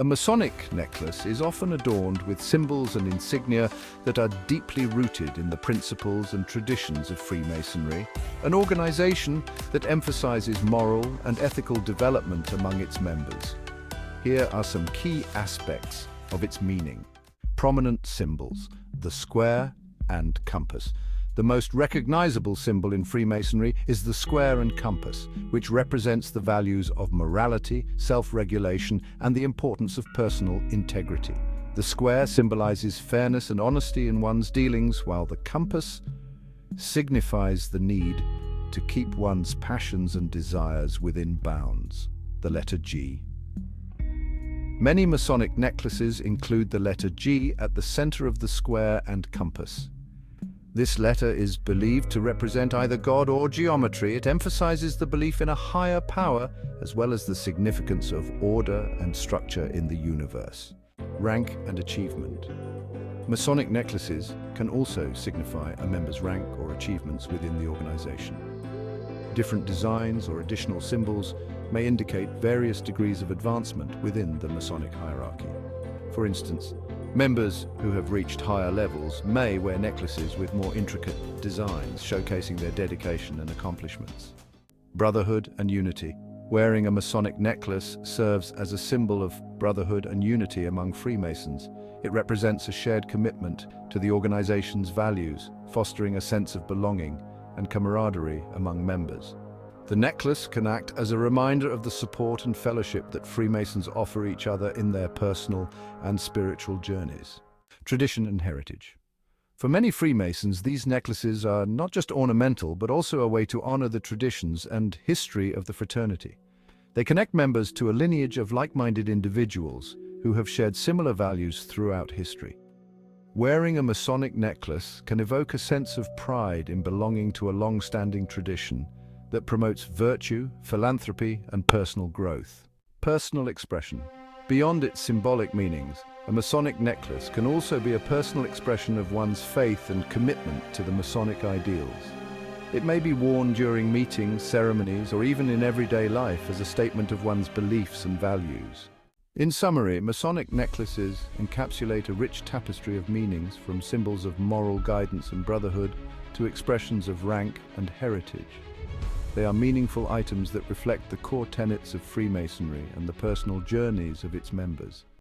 A Masonic necklace is often adorned with symbols and insignia that are deeply rooted in the principles and traditions of Freemasonry, an organization that emphasizes moral and ethical development among its members. Here are some key aspects of its meaning. Prominent symbols: the square and compass. The most recognizable symbol in Freemasonry is the square and compass, which represents the values of morality, self-regulation, and the importance of personal integrity. The square symbolizes fairness and honesty in one's dealings, while the compass signifies the need to keep one's passions and desires within bounds. The letter G. Many Masonic necklaces include the letter G at the center of the square and compass. This letter is believed to represent either God or geometry. It emphasizes the belief in a higher power, as well as the significance of order and structure in the universe. Rank and achievement. Masonic necklaces can also signify a member's rank or achievements within the organization. Different designs or additional symbols may indicate various degrees of advancement within the Masonic hierarchy. For instance, members who have reached higher levels may wear necklaces with more intricate designs, showcasing their dedication and accomplishments. Brotherhood and Unity. Wearing a Masonic necklace serves as a symbol of brotherhood and unity among Freemasons. It represents a shared commitment to the organization's values, fostering a sense of belonging and camaraderie among members. The necklace can act as a reminder of the support and fellowship that Freemasons offer each other in their personal and spiritual journeys. Tradition and heritage. For many Freemasons, these necklaces are not just ornamental, but also a way to honor the traditions and history of the fraternity. They connect members to a lineage of like-minded individuals who have shared similar values throughout history. Wearing a Masonic necklace can evoke a sense of pride in belonging to a long-standing tradition that promotes virtue, philanthropy, and personal growth. Personal expression. Beyond its symbolic meanings, a Masonic necklace can also be a personal expression of one's faith and commitment to the Masonic ideals. It may be worn during meetings, ceremonies, or even in everyday life as a statement of one's beliefs and values. In summary, Masonic necklaces encapsulate a rich tapestry of meanings, from symbols of moral guidance and brotherhood to expressions of rank and heritage. They are meaningful items that reflect the core tenets of Freemasonry and the personal journeys of its members.